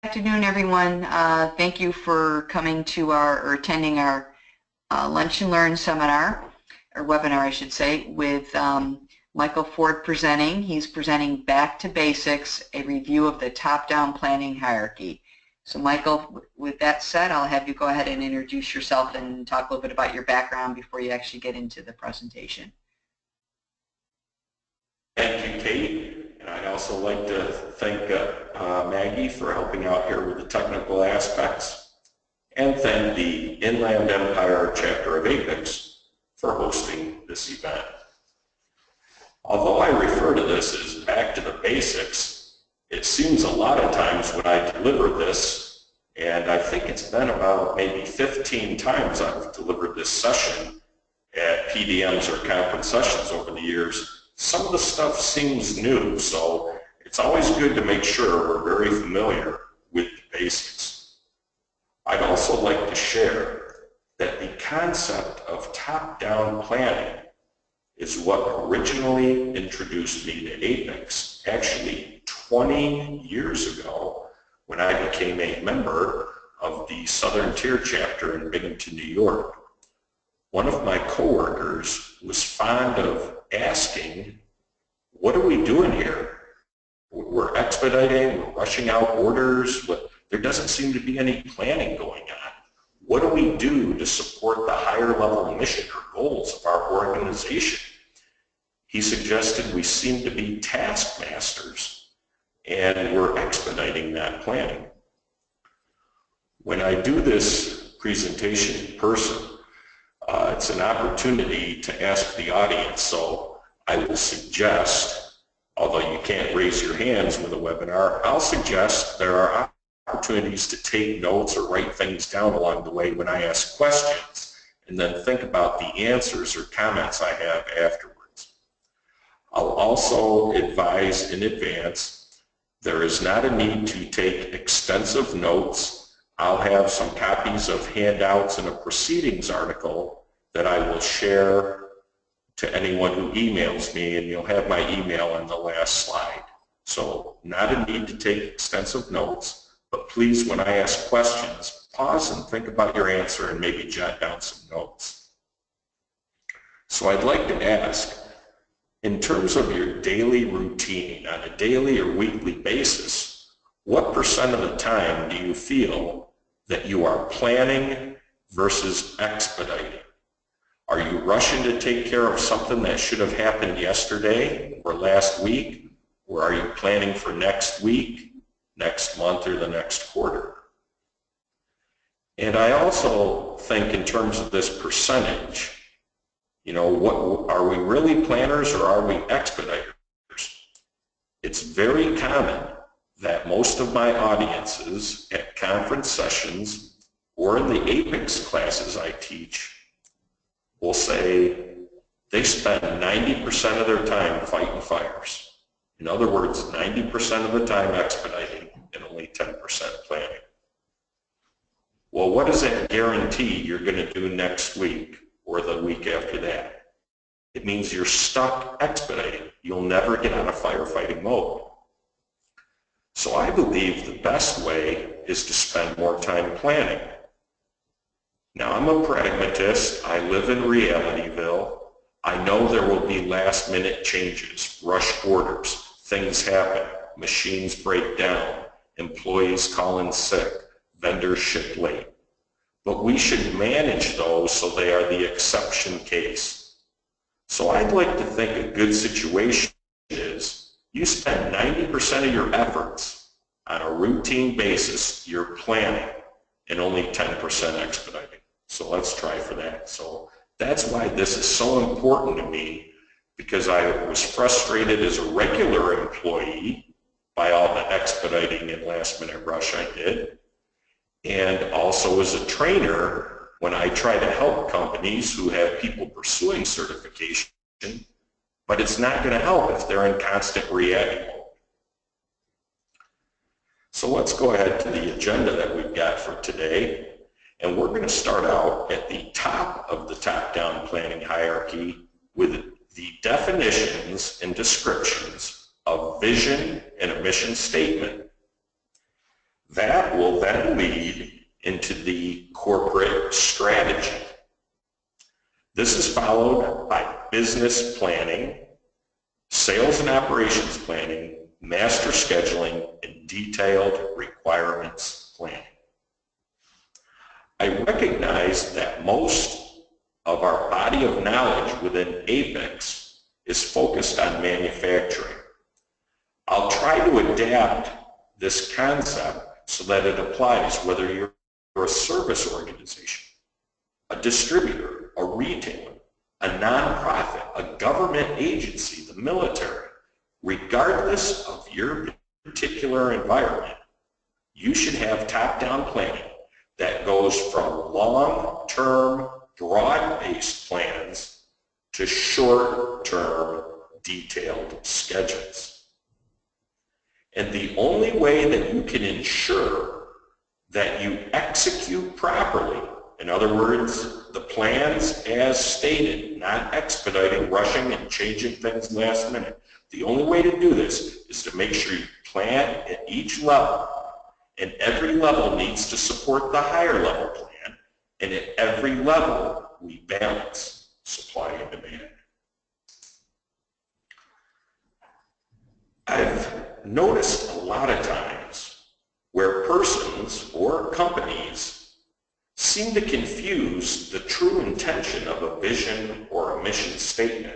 Afternoon, everyone. Thank you for coming to or attending our Lunch and Learn seminar, or webinar, I should say, with Michael Ford presenting. He's presenting Back to Basics, a review of the top-down planning hierarchy. So Michael, with that said, I'll have you go ahead and introduce yourself and talk a little bit about your background before you actually get into the presentation. Thank you, Kate. And I'd also like to thank Maggie for helping out here with the technical aspects, and thank the Inland Empire chapter of APICS for hosting this event. Although I refer to this as back to the basics, it seems a lot of times when I deliver this, and I think it's been about maybe 15 times I've delivered this session at PDMs or conference sessions over the years, some of the stuff seems new, so it's always good to make sure we're very familiar with the basics. I'd also like to share that the concept of top-down planning is what originally introduced me to APICS, actually 20 years ago when I became a member of the Southern Tier chapter in Binghamton, New York. One of my coworkers was fond of asking, what are we doing here? We're expediting, we're rushing out orders, there doesn't seem to be any planning going on. What do we do to support the higher level mission or goals of our organization? He suggested we seem to be taskmasters, and we're expediting that planning. When I do this presentation in person, it's an opportunity to ask the audience, so I will suggest, although you can't raise your hands with a webinar, I'll suggest there are opportunities to take notes or write things down along the way when I ask questions, and then think about the answers or comments I have afterwards. I'll also advise in advance, there is not a need to take extensive notes. I'll have some copies of handouts and a proceedings article that I will share to anyone who emails me, and you'll have my email on the last slide. So not a need to take extensive notes, but please, when I ask questions, pause and think about your answer and maybe jot down some notes. So I'd like to ask, in terms of your daily routine on a daily or weekly basis, what % of the time do you feel that you are planning versus expediting? Are you rushing to take care of something that should have happened yesterday or last week? Or are you planning for next week, next month, or the next quarter? And I also think in terms of this percentage, you know, what are we really planners or are we expediters? It's very common that most of my audiences at conference sessions or in the APICS classes I teach will say they spend 90% of their time fighting fires. In other words, 90% of the time expediting and only 10% planning. Well, what does that guarantee you're going to do next week or the week after that? It means you're stuck expediting. You'll never get out of firefighting mode. So I believe the best way is to spend more time planning. Now, I'm a pragmatist. I live in Realityville. I know there will be last-minute changes, rush orders, things happen, machines break down, employees call in sick, vendors ship late. But we should manage those so they are the exception case. So I'd like to think a good situation is you spend 90% of your efforts on a routine basis, you're planning, and only 10% expediting. So let's try for that. So that's why this is so important to me, because I was frustrated as a regular employee by all the expediting and last minute rush I did. And also as a trainer, when I try to help companies who have people pursuing certification, but it's not going to help if they're in constant reacting mode. So let's go ahead to the agenda that we've got for today. And we're going to start out at the top of the top-down planning hierarchy with the definitions and descriptions of vision and a mission statement. That will then lead into the corporate strategy. This is followed by business planning, sales and operations planning, master scheduling, and detailed requirements planning. I recognize that most of our body of knowledge within APEX is focused on manufacturing. I'll try to adapt this concept so that it applies whether you're a service organization, a distributor, a retailer, a nonprofit, a government agency, the military. Regardless of your particular environment, you should have top-down planning that goes from long-term, broad-based plans to short-term, detailed schedules. And the only way that you can ensure that you execute properly, in other words, the plans as stated, not expediting, rushing, and changing things last minute. The only way to do this is to make sure you plan at each level, and every level needs to support the higher level plan, and at every level we balance supply and demand. I've noticed a lot of times where persons or companies seem to confuse the true intention of a vision or a mission statement.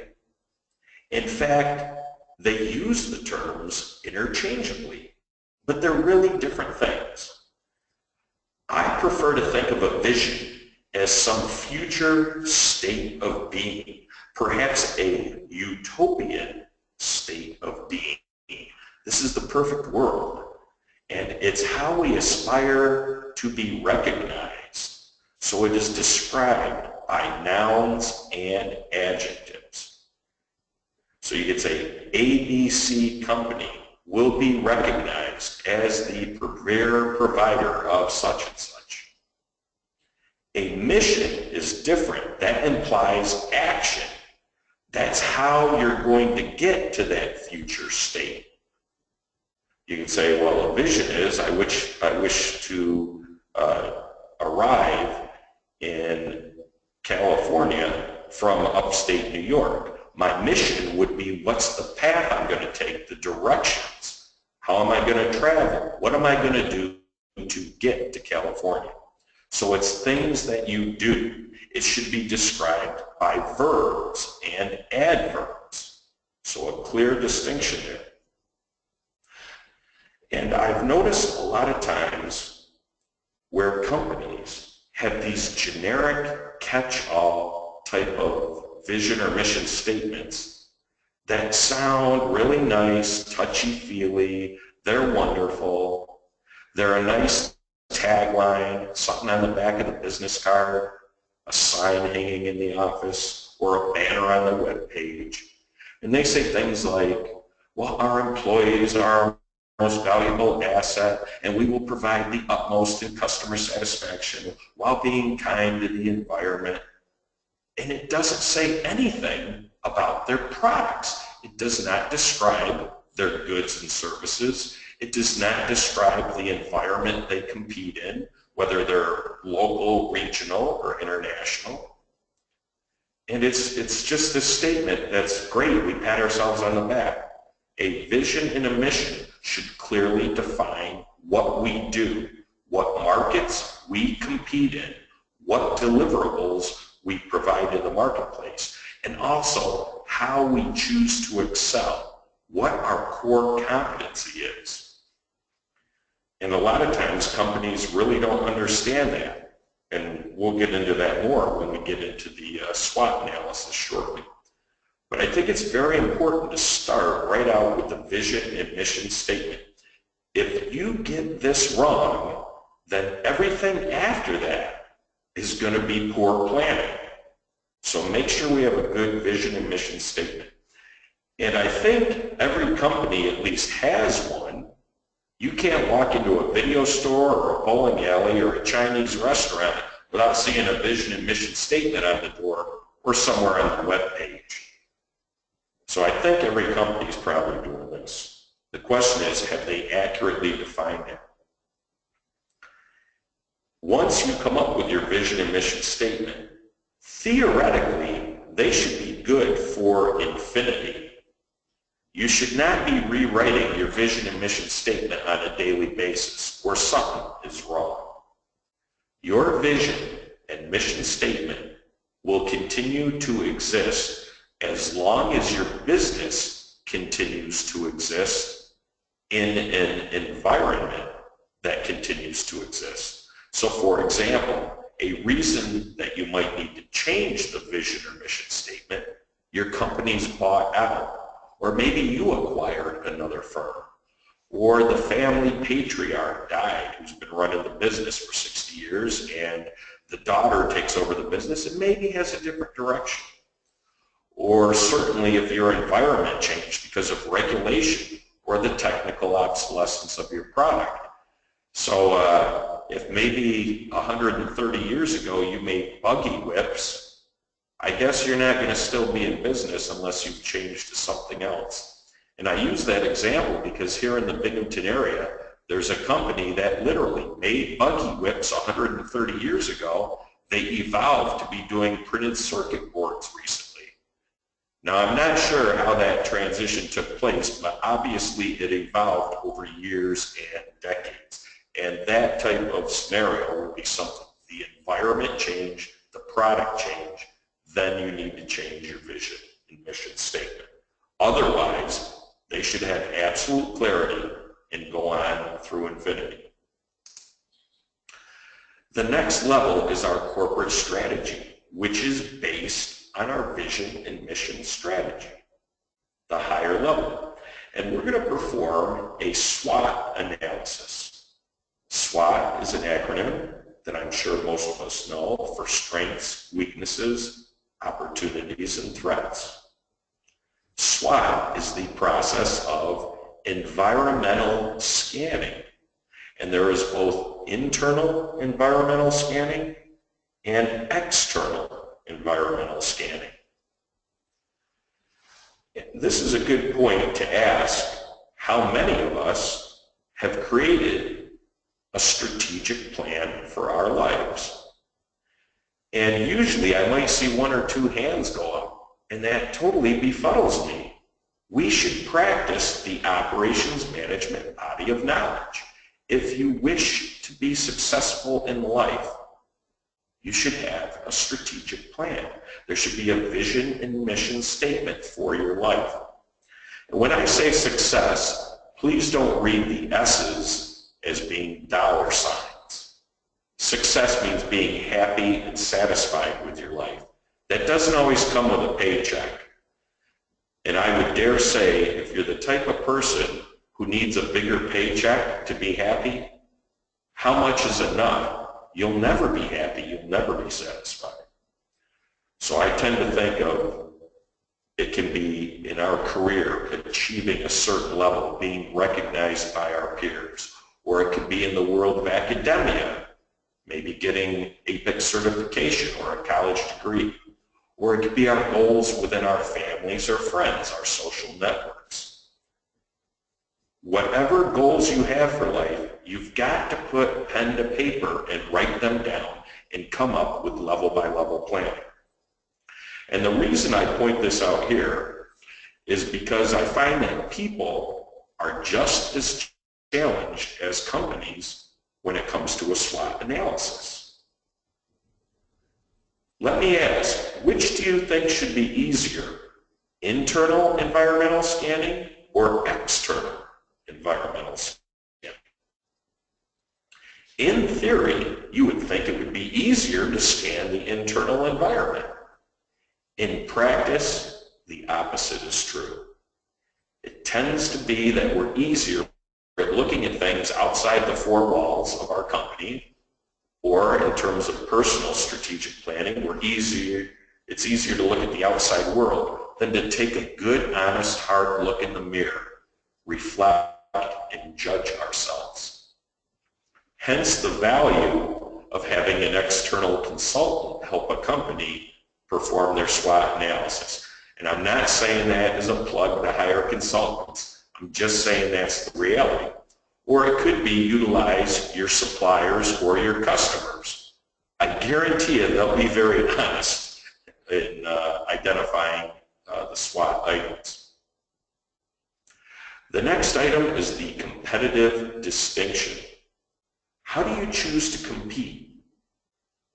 In fact, they use the terms interchangeably, but they're really different things. I prefer to think of a vision as some future state of being, perhaps a utopian state of being. This is the perfect world, and it's how we aspire to be recognized. So it is described by nouns and adjectives. So you could say ABC company will be recognized as the premier provider of such and such. A mission is different. That implies action. That's how you're going to get to that future state. You can say, well, a vision is I wish to arrive in California from upstate New York. My mission would be, what's the path I'm going to take, the directions? How am I going to travel? What am I going to do to get to California? So it's things that you do. It should be described by verbs and adverbs. So a clear distinction there. And I've noticed a lot of times where companies have these generic catch-all type of vision or mission statements that sound really nice, touchy-feely, they're wonderful, they're a nice tagline, something on the back of the business card, a sign hanging in the office, or a banner on the web page. And they say things like, well, our employees are our most valuable asset, and we will provide the utmost in customer satisfaction while being kind to the environment. And it doesn't say anything about their products. It does not describe their goods and services. It does not describe the environment they compete in, whether they're local, regional, or international. And it's just this statement that's great. We pat ourselves on the back. A vision and a mission should clearly define what we do, what markets we compete in, what deliverables we provide in the marketplace, and also how we choose to excel, what our core competency is. And a lot of times companies really don't understand that, and we'll get into that more when we get into the SWOT analysis shortly. But I think it's very important to start right out with the vision and mission statement. If you get this wrong, then everything after that is going to be poor planning. So make sure we have a good vision and mission statement. And I think every company at least has one. You can't walk into a video store or a bowling alley or a Chinese restaurant without seeing a vision and mission statement on the door or somewhere on the web page. So I think every company is probably doing this. The question is, have they accurately defined it? Once you come up with your vision and mission statement, theoretically, they should be good for infinity. You should not be rewriting your vision and mission statement on a daily basis, or something is wrong. Your vision and mission statement will continue to exist as long as your business continues to exist in an environment that continues to exist. So for example, a reason that you might need to change the vision or mission statement, your company's bought out, or maybe you acquired another firm, or the family patriarch died who's been running the business for 60 years and the daughter takes over the business and maybe has a different direction. Or certainly if your environment changed because of regulation or the technical obsolescence of your product. So if maybe 130 years ago you made buggy whips, I guess you're not going to still be in business unless you've changed to something else. And I use that example because here in the Binghamton area, there's a company that literally made buggy whips 130 years ago. They evolved to be doing printed circuit boards recently. Now, I'm not sure how that transition took place, but obviously it evolved over years and decades. And that type of scenario would be something. The environment change, the product change, then you need to change your vision and mission statement. Otherwise, they should have absolute clarity and go on through infinity. The next level is our corporate strategy, which is based on our vision and mission strategy, the higher level. And we're going to perform a SWOT analysis. SWOT is an acronym that I'm sure most of us know for strengths, weaknesses, opportunities, and threats. SWOT is the process of environmental scanning, and there is both internal environmental scanning and external environmental scanning. This is a good point to ask how many of us have created a strategic plan for our lives. And usually I might see one or two hands go up, and that totally befuddles me. We should practice the operations management body of knowledge. If you wish to be successful in life, you should have a strategic plan. There should be a vision and mission statement for your life. And when I say success, please don't read the S's as being dollar signs. Success means being happy and satisfied with your life. That doesn't always come with a paycheck. And I would dare say, if you're the type of person who needs a bigger paycheck to be happy, how much is enough? You'll never be happy. You'll never be satisfied. So I tend to think of it can be in our career, achieving a certain level, being recognized by our peers, or it could be in the world of academia, maybe getting APIC certification or a college degree. Or it could be our goals within our families or friends, our social networks. Whatever goals you have for life, you've got to put pen to paper and write them down and come up with level-by-level planning. And the reason I point this out here is because I find that people are just as challenged as companies when it comes to a SWOT analysis. Let me ask, which do you think should be easier, internal environmental scanning or external environmental scanning? In theory, you would think it would be easier to scan the internal environment. In practice, the opposite is true. It tends to be that we're easier at looking at things outside the four walls of our company, or in terms of personal strategic planning, it's easier to look at the outside world than to take a good, honest, hard look in the mirror, reflect, and judge ourselves. Hence the value of having an external consultant help a company perform their SWOT analysis. And I'm not saying that as a plug to hire consultants. I'm just saying that's the reality. Or it could be utilize your suppliers or your customers. I guarantee you they'll be very honest in identifying the SWOT items. The next item is the competitive distinction. How do you choose to compete?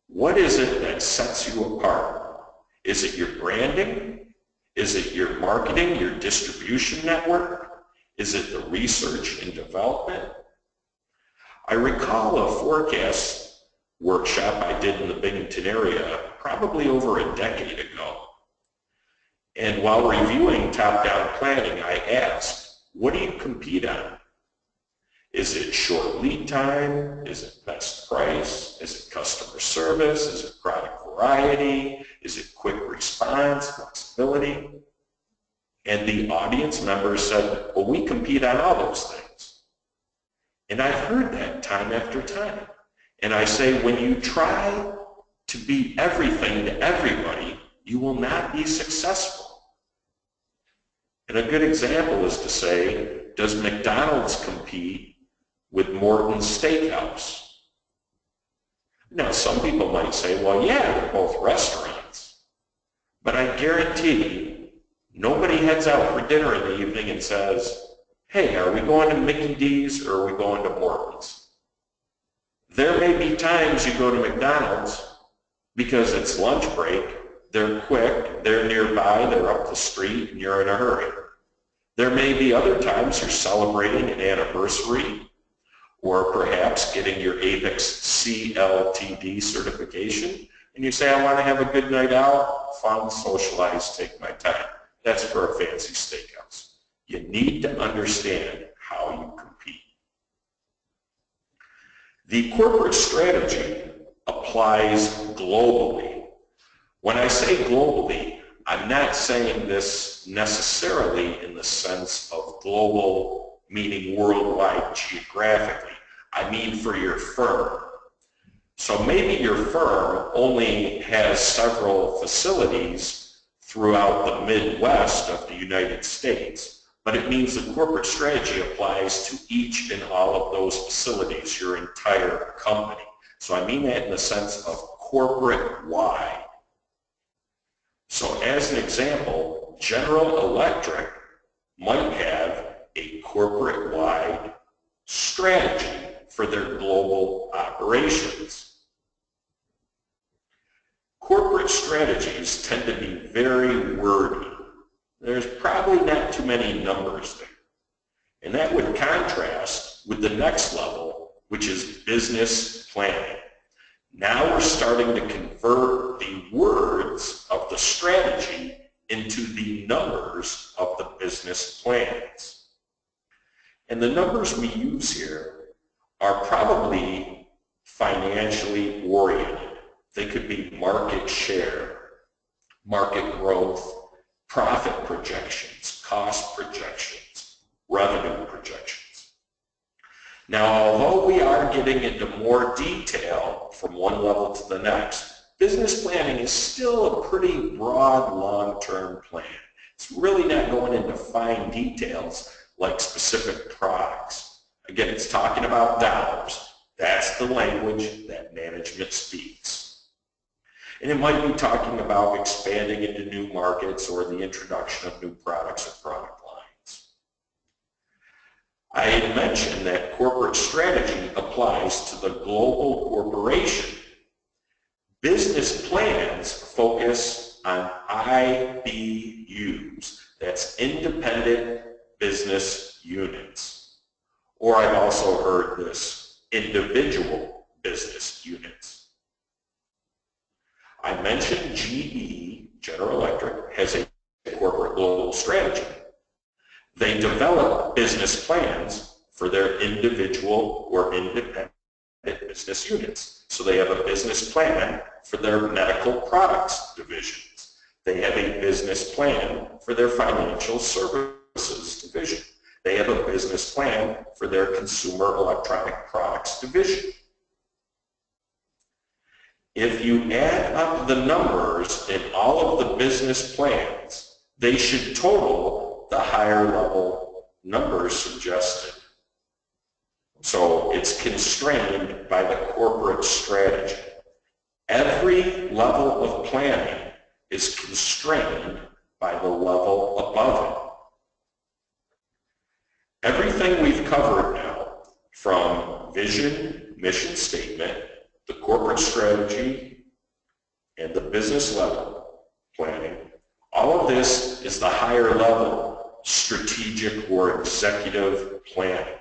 What is it that sets you apart? Is it your branding? Is it your marketing, your distribution network? Is it the research and development? I recall a forecast workshop I did in the Binghamton area probably over a decade ago. And while reviewing top-down planning, I asked, what do you compete on? Is it short lead time? Is it best price? Is it customer service? Is it product variety? Is it quick response, flexibility? And the audience members said, well, we compete on all those things. And I've heard that time after time. And I say, when you try to be everything to everybody, you will not be successful. And a good example is to say, does McDonald's compete with Morton's Steakhouse? Now, some people might say, well, yeah, they're both restaurants. But I guarantee nobody heads out for dinner in the evening and says, hey, are we going to Mickey D's or are we going to Morton's? There may be times you go to McDonald's because it's lunch break, they're quick, they're nearby, they're up the street, and you're in a hurry. There may be other times you're celebrating an anniversary or perhaps getting your APEX CLTD certification, and you say, I want to have a good night out, fun, socialize, take my time. That's for a fancy steakhouse. You need to understand how you compete. The corporate strategy applies globally. When I say globally, I'm not saying this necessarily in the sense of global, meaning worldwide geographically. I mean for your firm. So maybe your firm only has several facilities throughout the Midwest of the United States, but it means the corporate strategy applies to each and all of those facilities, your entire company. So I mean that in the sense of corporate-wide. So as an example, General Electric might have a corporate-wide strategy for their global operations. Corporate strategies tend to be very wordy. There's probably not too many numbers there. And that would contrast with the next level, which is business planning. Now we're starting to convert the words of the strategy into the numbers of the business plans. And the numbers we use here are probably financially oriented. They could be market share, market growth, profit projections, cost projections, revenue projections. Now, although we are getting into more detail from one level to the next, business planning is still a pretty broad long-term plan. It's really not going into fine details like specific products. Again, it's talking about dollars. That's the language that management speaks. And it might be talking about expanding into new markets or the introduction of new products or product lines. I had mentioned that corporate strategy applies to the global corporation. Business plans focus on IBUs, that's independent business units. Or I've also heard this, individual business units. I mentioned GE, General Electric, has a corporate global strategy. They develop business plans for their individual or independent business units. So they have a business plan for their medical products divisions. They have a business plan for their financial services division. They have a business plan for their consumer electronic products division. If you add up the numbers in all of the business plans, they should total the higher level numbers suggested. So it's constrained by the corporate strategy. Every level of planning is constrained by the level above it. Everything we've covered now, from vision, mission statement, the corporate strategy, and the business level planning, all of this is the higher level strategic or executive planning.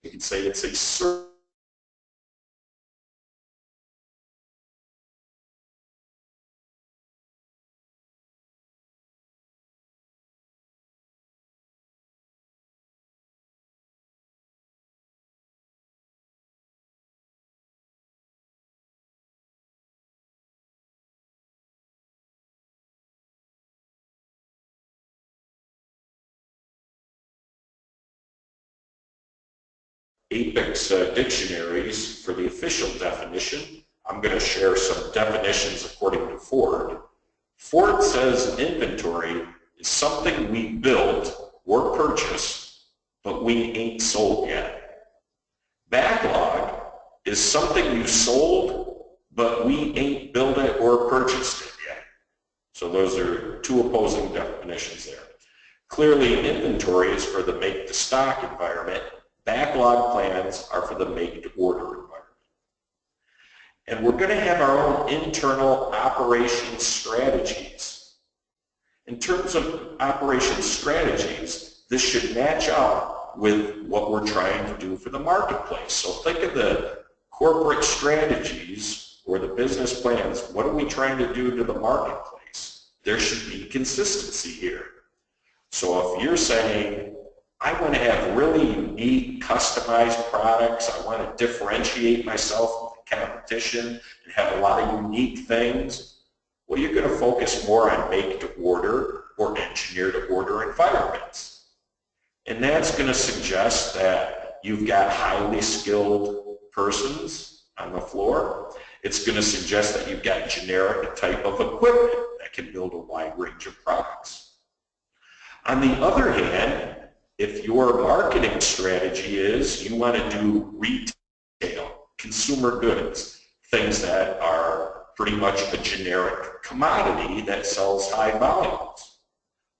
You can say it's a certain Apex dictionaries for the official definition. I'm going to share some definitions according to Ford. Ford says inventory is something we built or purchased, but we ain't sold yet. Backlog is something you sold, but we ain't built it or purchased it yet. So those are two opposing definitions there. Clearly, inventory is for the make-to-stock environment. Backlog plans are for the make-to-order environment. And we're going to have our own internal operations strategies. In terms of operations strategies, this should match up with what we're trying to do for the marketplace. So think of the corporate strategies or the business plans. What are we trying to do to the marketplace? There should be consistency here. So if you're saying, I want to have really unique, customized products, I want to differentiate myself from the competition and have a lot of unique things, well, you're going to focus more on make-to-order or engineer-to-order environments. And that's going to suggest that you've got highly skilled persons on the floor. It's going to suggest that you've got generic type of equipment that can build a wide range of products. On the other hand, if your marketing strategy is you want to do retail, consumer goods, things that are pretty much a generic commodity that sells high volumes,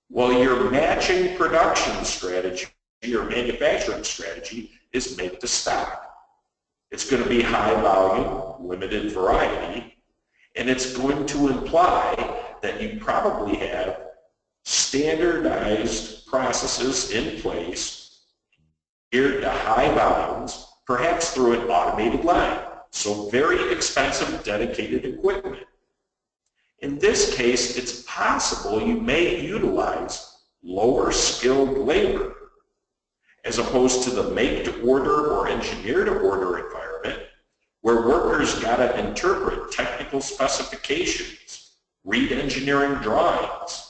well, your matching production strategy, your manufacturing strategy is make to stock. It's going to be high volume, limited variety, and it's going to imply that you probably have standardized processes in place geared to high volumes, perhaps through an automated line. So very expensive dedicated equipment. In this case, it's possible you may utilize lower skilled labor as opposed to the make-to-order or engineer-to-order environment where workers got to interpret technical specifications, read engineering drawings,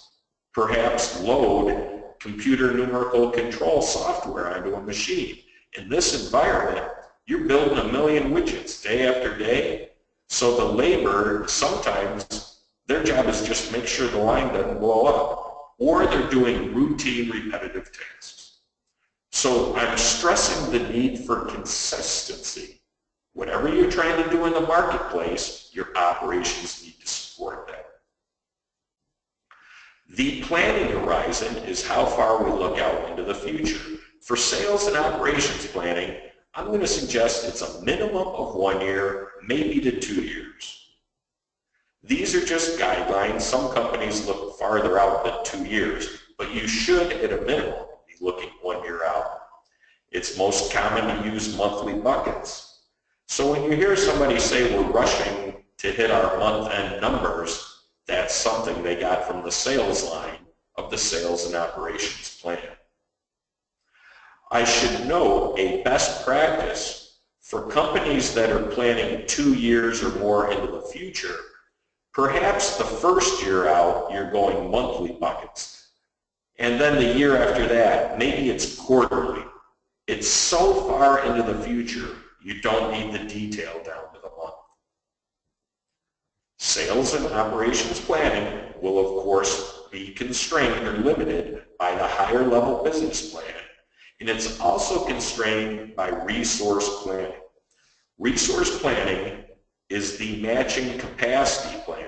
perhaps load computer numerical control software onto a machine. In this environment, you're building a million widgets day after day, so the labor, sometimes their job is just make sure the line doesn't blow up, or they're doing routine repetitive tasks. So I'm stressing the need for consistency. Whatever you're trying to do in the marketplace, your operations need to support that. The planning horizon is how far we look out into the future. For sales and operations planning, I'm going to suggest it's a minimum of 1 year, maybe to 2 years. These are just guidelines. Some companies look farther out than 2 years, but you should, at a minimum, be looking 1 year out. It's most common to use monthly buckets. So when you hear somebody say we're rushing to hit our month-end numbers, that's something they got from the sales line of the sales and operations plan. I should note a best practice For companies that are planning 2 years or more into the future, perhaps the first year out, you're going monthly buckets. And then the year after that, maybe it's quarterly. It's so far into the future, you don't need the detail down to the month. Sales and operations planning will, of course, be constrained or limited by the higher level business plan, and it's also constrained by resource planning. Resource planning is the matching capacity plan.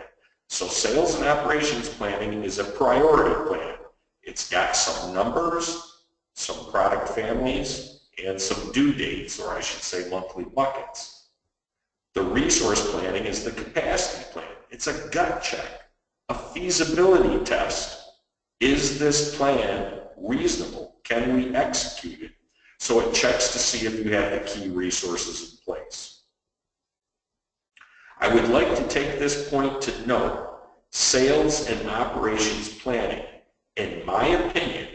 So sales and operations planning is a priority plan. It's got some numbers, some product families, and some due dates, or I should say monthly buckets. The resource planning is the capacity plan. It's a gut check, a feasibility test. Is this plan reasonable? Can we execute it? So it checks to see if you have the key resources in place. I would like to take this point to note, sales and operations planning, in my opinion,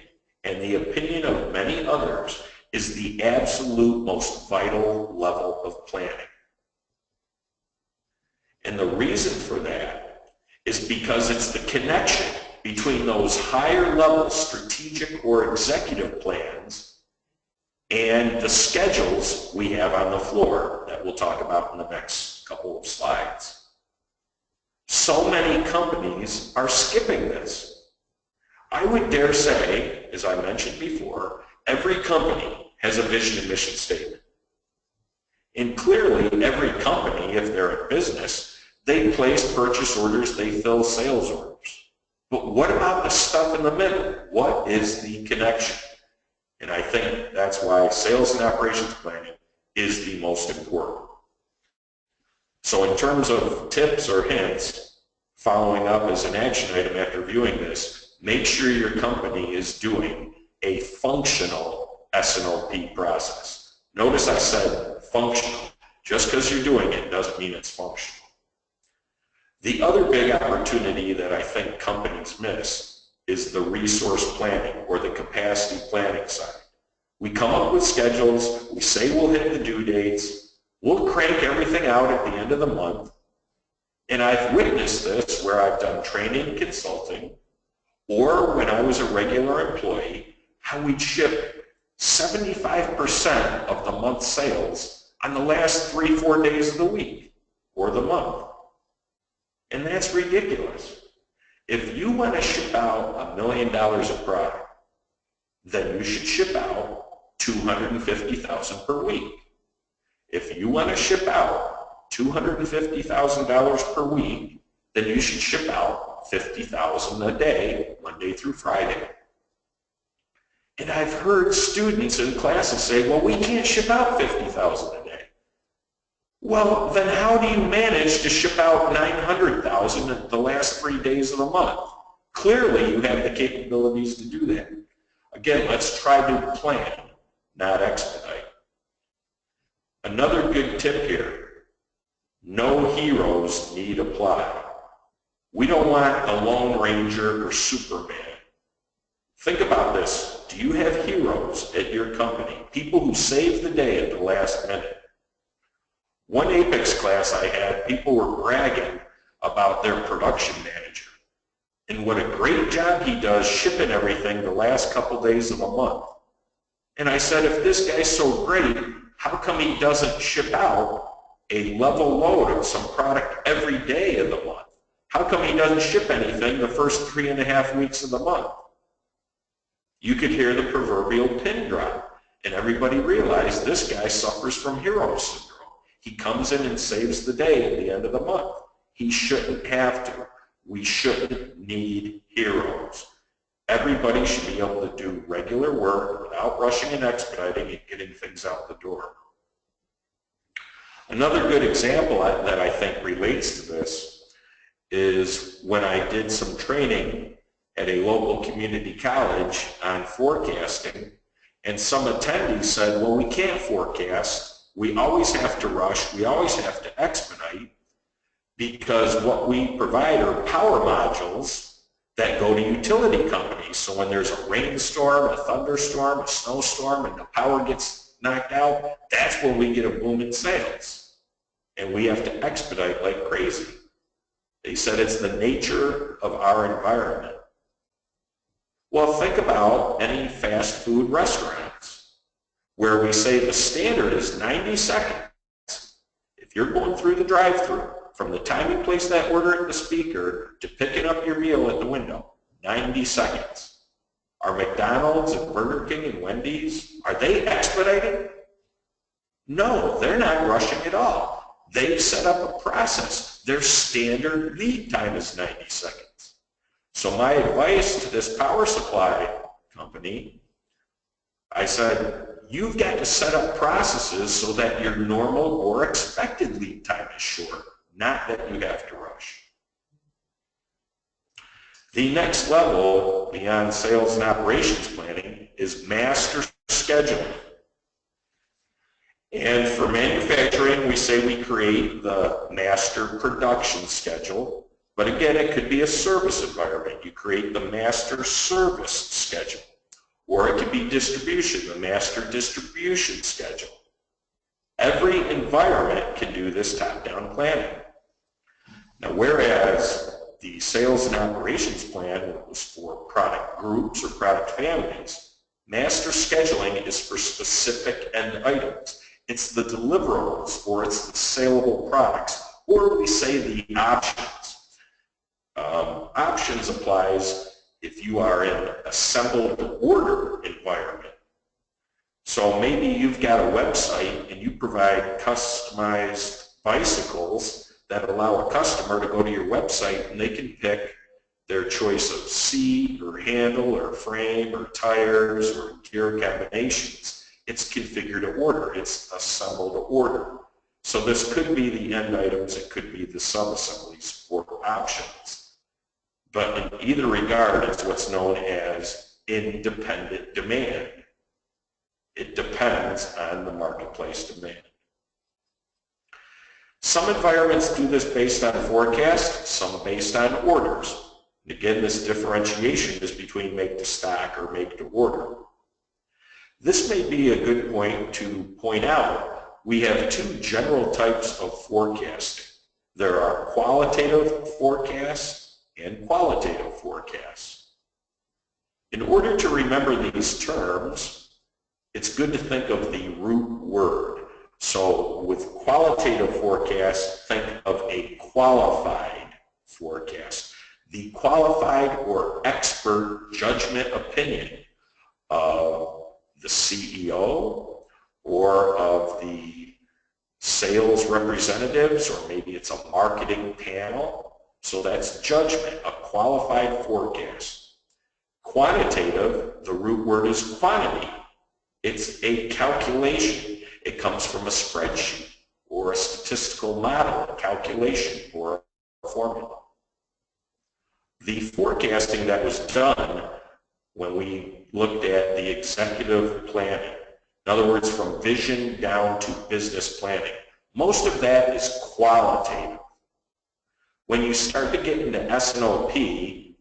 and the opinion of many others, is the absolute most vital level of planning. And the reason for that is because it's the connection between those higher level strategic or executive plans and the schedules we have on the floor that we'll talk about in the next couple of slides. So many companies are skipping this. I would dare say, as I mentioned before, every company has a vision and mission statement. And clearly, every company, if they're a business, they place purchase orders, they fill sales orders. But what about the stuff in the middle? What is the connection? And I think that's why sales and operations planning is the most important. So in terms of tips or hints, following up as an action item after viewing this, make sure your company is doing a functional S&OP process. Notice I said functional. Just because you're doing it doesn't mean it's functional. The other big opportunity that I think companies miss is the resource planning or the capacity planning side. We come up with schedules, we say we'll hit the due dates, we'll crank everything out at the end of the month, and I've witnessed this where I've done training and consulting, or when I was a regular employee, how we'd ship 75% of the month's sales on the last 3-4 days of the week or the month. And that's ridiculous. If you want to ship out $1 million of product, then you should ship out $250,000 per week. If you want to ship out $250,000 per week, then you should ship out $50,000 a day, Monday through Friday. And I've heard students in classes say, well, we can't ship out $50,000 a day. Well, then how do you manage to ship out $900,000 in the last 3 days of the month? Clearly, you have the capabilities to do that. Again, let's try to plan, not expedite. Another good tip here, no heroes need apply. We don't want a Lone Ranger or Superman. Think about this. Do you have heroes at your company? People who save the day at the last minute? One Apex class I had, people were bragging about their production manager and what a great job he does shipping everything the last couple days of the month. And I said, if this guy's so great, how come he doesn't ship out a level load of some product every day of the month? How come he doesn't ship anything the first 3.5 weeks of the month? You could hear the proverbial pin drop, and everybody realized this guy suffers from hero syndrome. He comes in and saves the day at the end of the month. He shouldn't have to. We shouldn't need heroes. Everybody should be able to do regular work without rushing and expediting and getting things out the door. Another good example that I think relates to this is when I did some training at a local community college on forecasting, and some attendees said, well, we can't forecast. We always have to rush. We always have to expedite because what we provide are power modules that go to utility companies. So when there's a rainstorm, a thunderstorm, a snowstorm, and the power gets knocked out, that's when we get a boom in sales. And we have to expedite like crazy. They said it's the nature of our environment. Well, think about any fast food restaurants where we say the standard is 90 seconds. If you're going through the drive-thru, from the time you place that order at the speaker to picking up your meal at the window, 90 seconds. Are McDonald's and Burger King and Wendy's, are they expediting? No, they're not rushing at all. They've set up a process. Their standard lead time is 90 seconds. So my advice to this power supply company, I said, you've got to set up processes so that your normal or expected lead time is short, not that you have to rush. The next level beyond sales and operations planning is master scheduling. And for manufacturing, we say we create the master production schedule. But again, it could be a service environment. You create the master service schedule. Or it could be distribution, the master distribution schedule. Every environment can do this top-down planning. Now, whereas the sales and operations plan was for product groups or product families, master scheduling is for specific end items. It's the deliverables, or it's the saleable products, or we say the options. Options applies if you are in an assembled order environment. So maybe you've got a website and you provide customized bicycles that allow a customer to go to your website and they can pick their choice of seat or handle or frame or tires or gear combinations. It's configured to order. It's assembled to order. So this could be the end items. It could be the sub-assemblies or options. But in either regard, it's what's known as independent demand. It depends on the marketplace demand. Some environments do this based on forecast, some based on orders. Again, this differentiation is between make to stock or make to order. This may be a good point to point out. We have two general types of forecasting. There are qualitative forecasts and qualitative forecasts. In order to remember these terms, it's good to think of the root word. So with qualitative forecast, think of a qualified forecast. The qualified or expert judgment opinion of the CEO or of the sales representatives, or maybe it's a marketing panel. So that's judgment, a qualified forecast. Quantitative, the root word is quantity. It's a calculation. It comes from a spreadsheet or a statistical model, a calculation or a formula. The forecasting that was done when we looked at the executive planning, in other words, from vision down to business planning, most of that is qualitative. When you start to get into S&OP,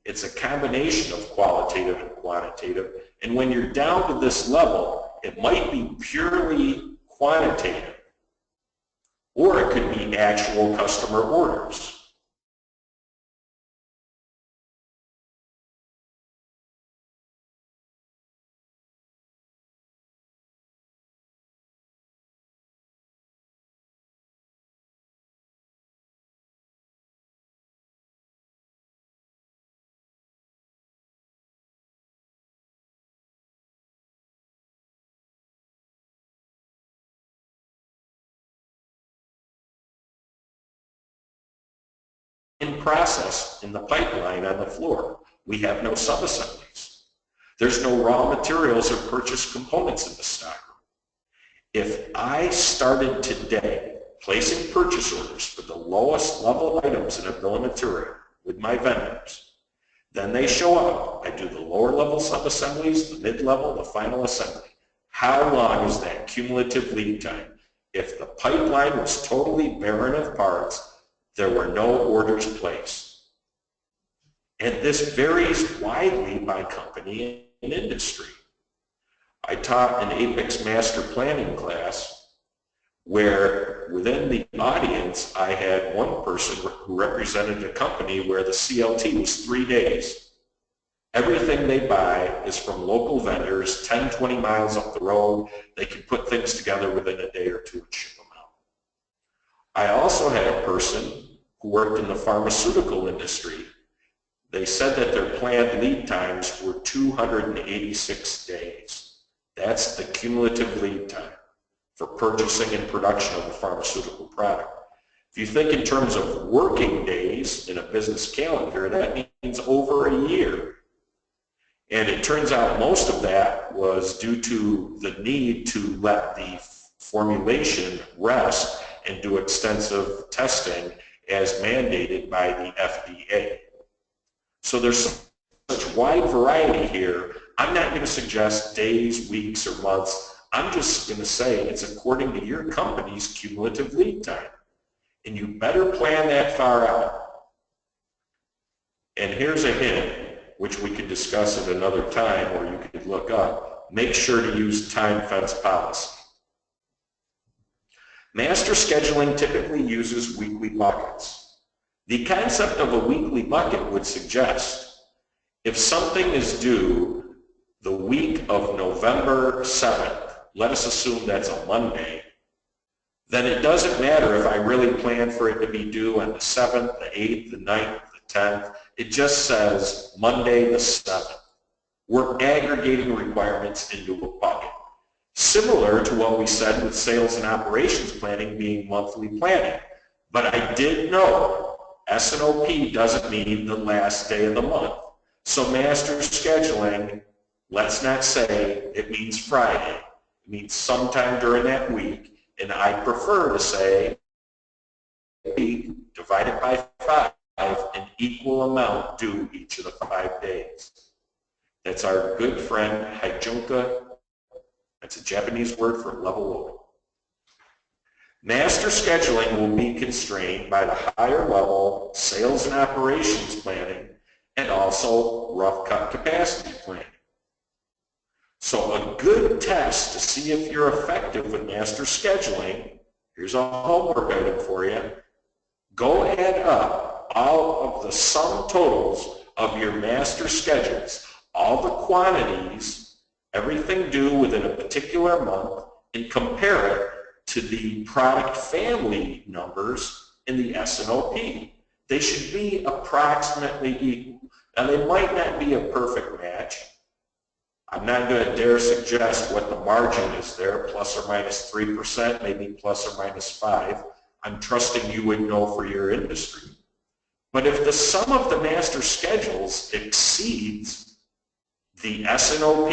it's a combination of qualitative and quantitative. And when you're down to this level, it might be purely quantitative, or it could be actual customer orders. In process, in the pipeline on the floor, we have no sub-assemblies. There's no raw materials or purchased components in the stockroom. If I started today placing purchase orders for the lowest level items in a bill of material with my vendors, then they show up. I do the lower level sub-assemblies, the mid-level, the final assembly. How long is that cumulative lead time? If the pipeline was totally barren of parts, there were no orders placed. And this varies widely by company and industry. I taught an Apex Master Planning class where within the audience I had one person who represented a company where the CLT was 3 days. Everything they buy is from local vendors, 10, 20 miles up the road. They can put things together within a day or two and ship them out. I also had a person who worked in the pharmaceutical industry. They said that their planned lead times were 286 days. That's the cumulative lead time for purchasing and production of a pharmaceutical product. If you think in terms of working days in a business calendar, that means over a year. And it turns out most of that was due to the need to let the formulation rest and do extensive testing as mandated by the FDA. So there's such wide variety here. I'm not going to suggest days, weeks, or months. I'm just going to say it's according to your company's cumulative lead time. And you better plan that far out. And here's a hint, which we could discuss at another time, or you could look up. Make sure to use time fence policy. Master scheduling typically uses weekly buckets. The concept of a weekly bucket would suggest if something is due the week of November 7th, let us assume that's a Monday, then it doesn't matter if I really plan for it to be due on the 7th, the 8th, the 9th, the 10th. It just says Monday the 7th. We're aggregating requirements into a bucket. Similar to what we said with sales and operations planning being monthly planning. But I did know S&OP doesn't mean the last day of the month. So master scheduling, let's not say it means Friday. It means sometime during that week. And I prefer to say week divided by 5, an equal amount due each of the 5 days. That's our good friend Haijunka. That's a Japanese word for level loading. Master scheduling will be constrained by the higher level sales and operations planning and also rough cut capacity planning. So a good test to see if you're effective with master scheduling, here's a homework item for you. Go add up all of the sum totals of your master schedules, all the quantities, everything due within a particular month, and compare it to the product family numbers in the S&OP. They should be approximately equal. Now they might not be a perfect match. I'm not going to dare suggest what the margin is there, plus or minus 3%, maybe plus or minus 5. I'm trusting you would know for your industry. But if the sum of the master schedules exceeds the S&OP,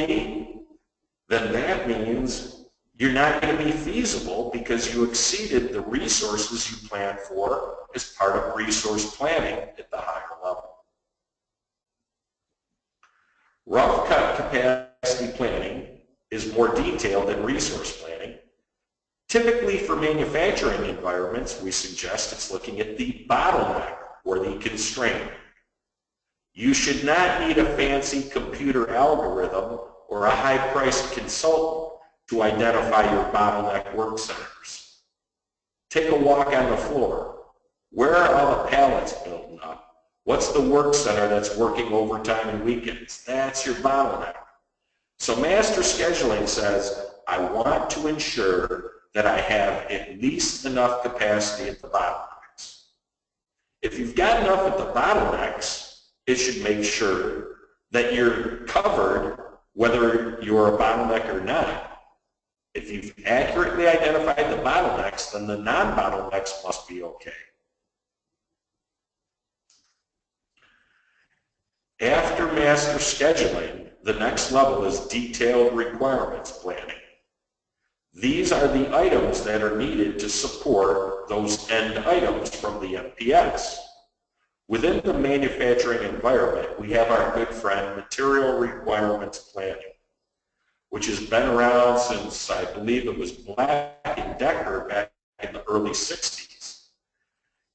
then that means you're not going to be feasible because you exceeded the resources you planned for as part of resource planning at the higher level. Rough cut capacity planning is more detailed than resource planning. Typically for manufacturing environments, we suggest it's looking at the bottleneck or the constraint. You should not need a fancy computer algorithm or a high-priced consultant to identify your bottleneck work centers. Take a walk on the floor. Where are all the pallets building up? What's the work center that's working overtime and weekends? That's your bottleneck. So master scheduling says, I want to ensure that I have at least enough capacity at the bottlenecks. If you've got enough at the bottlenecks, it should make sure that you're covered whether you're a bottleneck or not. If you've accurately identified the bottlenecks, then the non-bottlenecks must be okay. After master scheduling, the next level is detailed requirements planning. These are the items that are needed to support those end items from the MPS. Within the manufacturing environment, we have our good friend Material Requirements Planning, which has been around since, I believe it was Black & Decker back in the early 60s.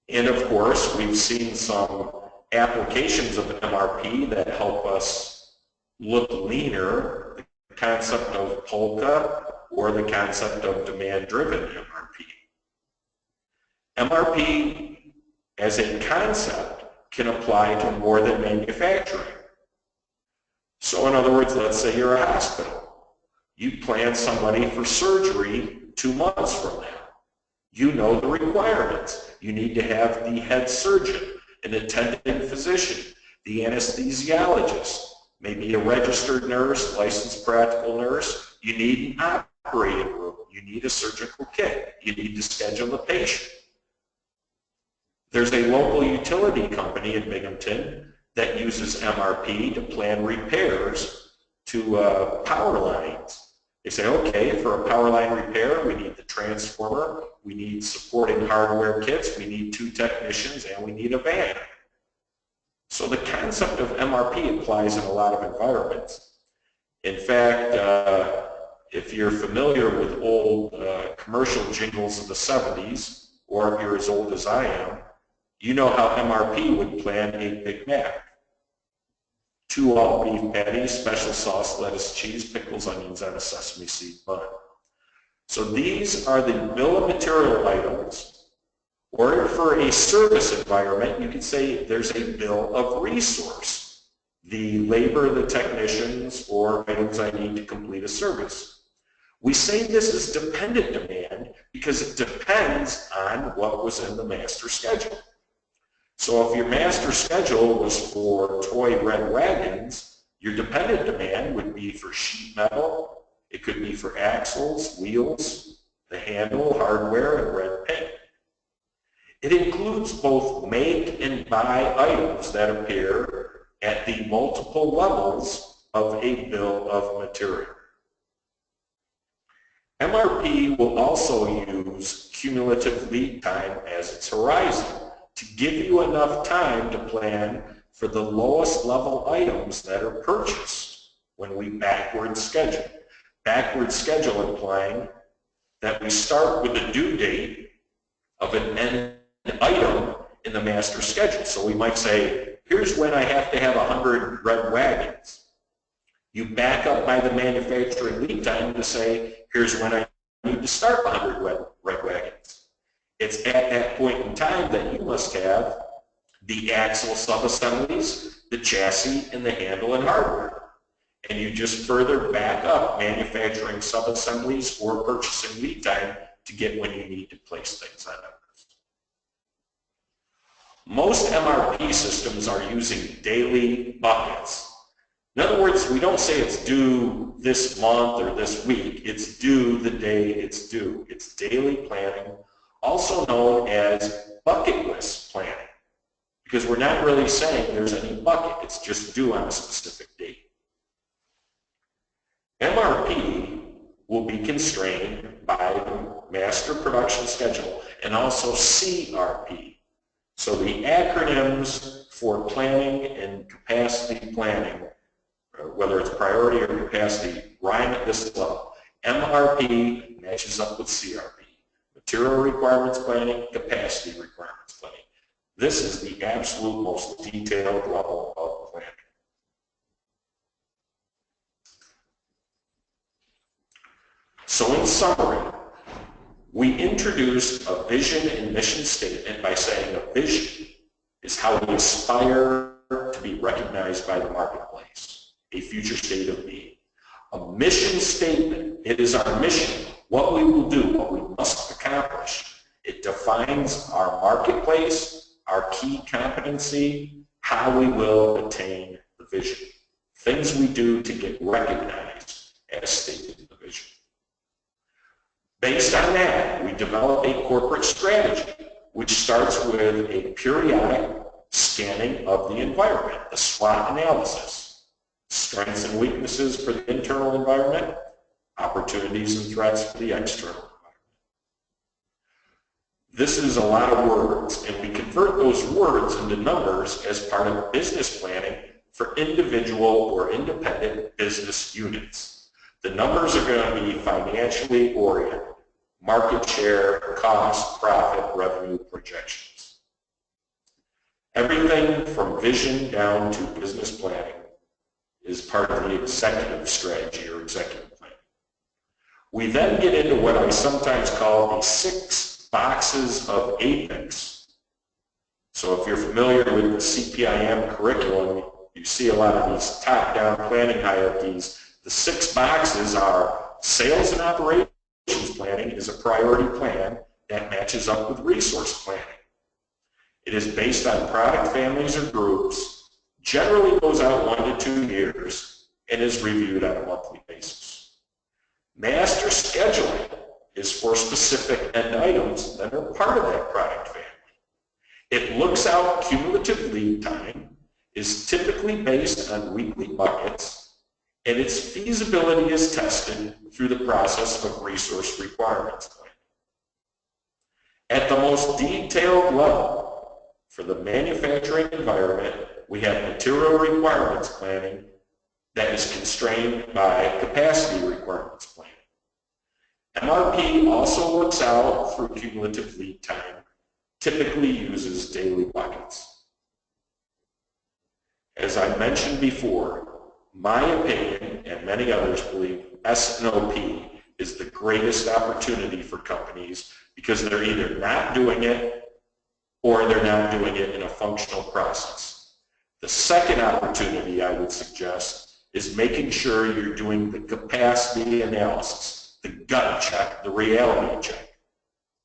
And of course, we've seen some applications of MRP that help us look leaner. The concept of POLCA or the concept of demand-driven MRP. MRP as a concept can apply to more than manufacturing. So in other words, let's say you're a hospital. You plan somebody for surgery 2 months from now. You know the requirements. You need to have the head surgeon, an attending physician, the anesthesiologist, maybe a registered nurse, licensed practical nurse. You need an operating room. You need a surgical kit. You need to schedule a patient. There's a local utility company in Binghamton that uses MRP to plan repairs to power lines. They say, okay, for a power line repair, we need the transformer, we need supporting hardware kits, we need 2 technicians, and we need a van. So the concept of MRP applies in a lot of environments. In fact, if you're familiar with old commercial jingles of the 70s, or if you're as old as I am, you know how MRP would plan a Big Mac. 2 all-beef patties, special sauce, lettuce, cheese, pickles, onions, and a sesame seed bun. So these are the bill of material items, or for a service environment, you could say there's a bill of resource, the labor, the technicians, or items I need to complete a service. We say this is dependent demand because it depends on what was in the master schedule. So if your master schedule was for toy red wagons, your dependent demand would be for sheet metal, it could be for axles, wheels, the handle, hardware, and red paint. It includes both make and buy items that appear at the multiple levels of a bill of material. MRP will also use cumulative lead time as its horizon to give you enough time to plan for the lowest level items that are purchased when we backward schedule. Backward schedule implying that we start with the due date of an end item in the master schedule. So we might say, here's when I have to have 100 red wagons. You back up by the manufacturing lead time to say, here's when I need to start 100 red wagons. It's at that point in time that you must have the axle subassemblies, the chassis, and the handle and hardware. And you just further back up manufacturing subassemblies or purchasing lead time to get when you need to place things on it. Most MRP systems are using daily buckets. In other words, we don't say it's due this month or this week. It's due the day it's due. It's daily planning, also known as bucket list planning, because we're not really saying there's any bucket. It's just due on a specific date. MRP will be constrained by the master production schedule and also CRP. So the acronyms for planning and capacity planning, whether it's priority or capacity, rhyme at this level. MRP matches up with CRP. Material requirements planning, capacity requirements planning. This is the absolute most detailed level of planning. So in summary, we introduced a vision and mission statement by saying a vision is how we aspire to be recognized by the marketplace, a future state of being. A mission statement, it is our mission, what we will do, what we must accomplish. It defines our marketplace, our key competency, how we will attain the vision. Things we do to get recognized as stated in the vision. Based on that, we develop a corporate strategy, which starts with a periodic scanning of the environment, the SWOT analysis, strengths and weaknesses for the internal environment, opportunities and threats for the external environment. This is a lot of words, and we convert those words into numbers as part of business planning for individual or independent business units. The numbers are going to be financially oriented, market share, cost, profit, revenue projections. Everything from vision down to business planning is part of the executive strategy or executive plan. We then get into what I sometimes call the 6 boxes of APEX. So if you're familiar with the CPIM curriculum, you see a lot of these top-down planning hierarchies. The 6 boxes are sales and operations planning is a priority plan that matches up with resource planning. It is based on product families or groups, generally goes out 1 to 2 years, and is reviewed on a monthly basis. Master scheduling is for specific end items that are part of that product family. It looks out cumulative lead time, is typically based on weekly buckets, and its feasibility is tested through the process of resource requirements planning. At the most detailed level, for the manufacturing environment, we have material requirements planning that is constrained by capacity requirements planning. MRP also looks out through cumulative lead time, typically uses daily buckets. As I mentioned before, my opinion and many others believe S&OP is the greatest opportunity for companies because they're either not doing it or they're not doing it in a functional process. The second opportunity I would suggest is making sure you're doing the capacity analysis, the gut check, the reality check.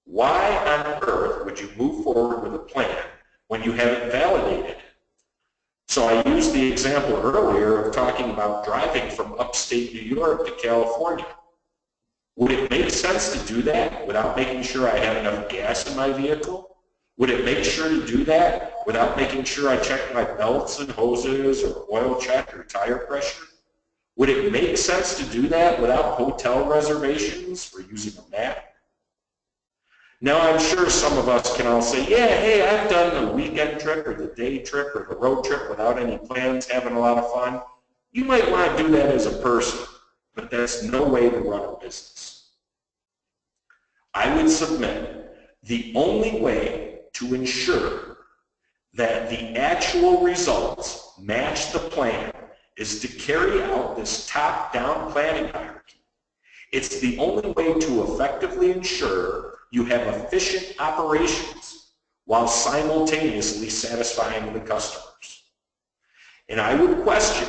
Why on earth would you move forward with a plan when you haven't validated it? So I used the example earlier of talking about driving from upstate New York to California. Would it make sense to do that without making sure I had enough gas in my vehicle? Would it make sure to do that without making sure I checked my belts and hoses or oil check or tire pressure? Would it make sense to do that without hotel reservations or using a map? Now I'm sure some of us can all say, yeah, hey, I've done the weekend trip or the day trip or the road trip without any plans, having a lot of fun. You might want to do that as a person, but that's no way to run a business. I would submit the only way to ensure that the actual results match the plan is to carry out this top-down planning hierarchy. It's the only way to effectively ensure you have efficient operations while simultaneously satisfying the customers. And I would question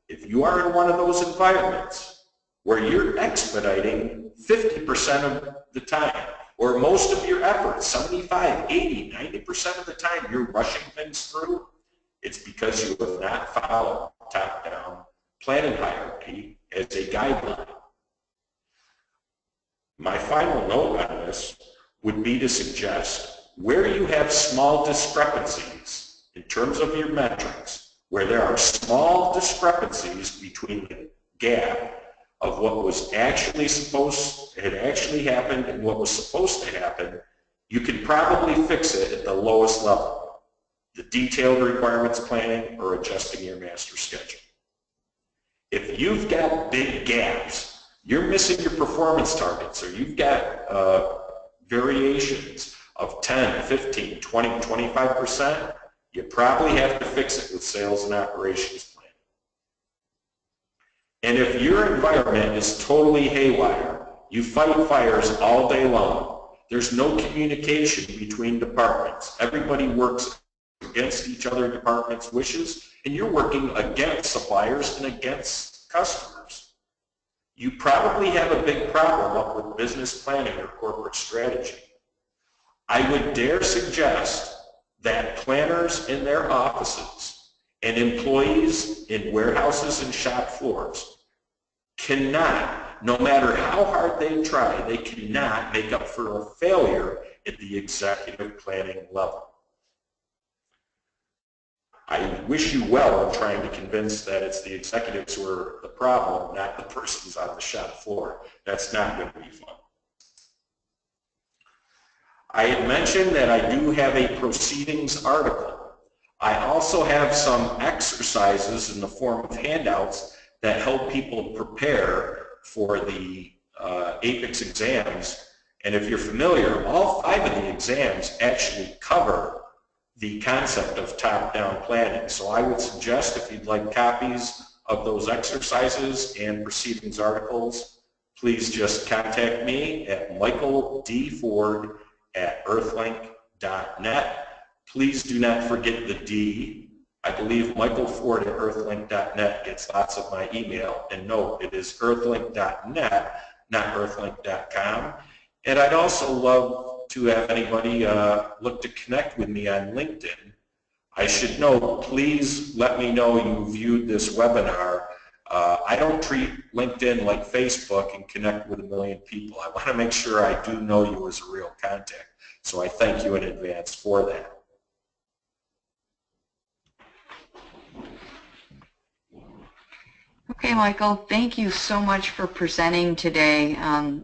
if you are in one of those environments where you're expediting 50% of the time, or most of your efforts, 75, 80, 90% of the time you're rushing things through, it's because you have not followed top-down planning hierarchy as a guideline. My final note on this would be to suggest where you have small discrepancies in terms of your metrics, where there are small discrepancies between the gap of what was actually had actually happened and what was supposed to happen, you can probably fix it at the lowest level, the detailed requirements planning or adjusting your master schedule. If you've got big gaps, you're missing your performance targets, or you've got variations of 10, 15, 20, 25%, you probably have to fix it with sales and operations planning. And if your environment is totally haywire, you fight fires all day long, there's no communication between departments, everybody works against each other departments' wishes, and you're working against suppliers and against customers, you probably have a big problem up with business planning or corporate strategy. I would dare suggest that planners in their offices and employees in warehouses and shop floors cannot, no matter how hard they try, they cannot make up for a failure at the executive planning level. I wish you well in trying to convince that it's the executives who are the problem, not the persons on the shop floor. That's not going to be fun. I had mentioned that I do have a proceedings article. I also have some exercises in the form of handouts that help people prepare for the APEX exams. And if you're familiar, all 5 of the exams actually cover the concept of top-down planning. So I would suggest, if you'd like copies of those exercises and proceedings articles, please just contact me at michaeldford@earthlink.net. Please do not forget the D. I believe michaelford@earthlink.net gets lots of my email. And no, it is earthlink.net, not earthlink.com. And I'd also love to have anybody look to connect with me on LinkedIn. I should note, please let me know you viewed this webinar. I don't treat LinkedIn like Facebook and connect with 1 million people. I want to make sure I do know you as a real contact. So I thank you in advance for that. Okay, Michael, thank you so much for presenting today.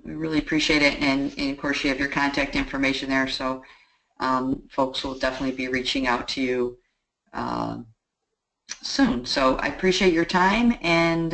We really appreciate it, and of course you have your contact information there, so folks will definitely be reaching out to you soon. So I appreciate your time, and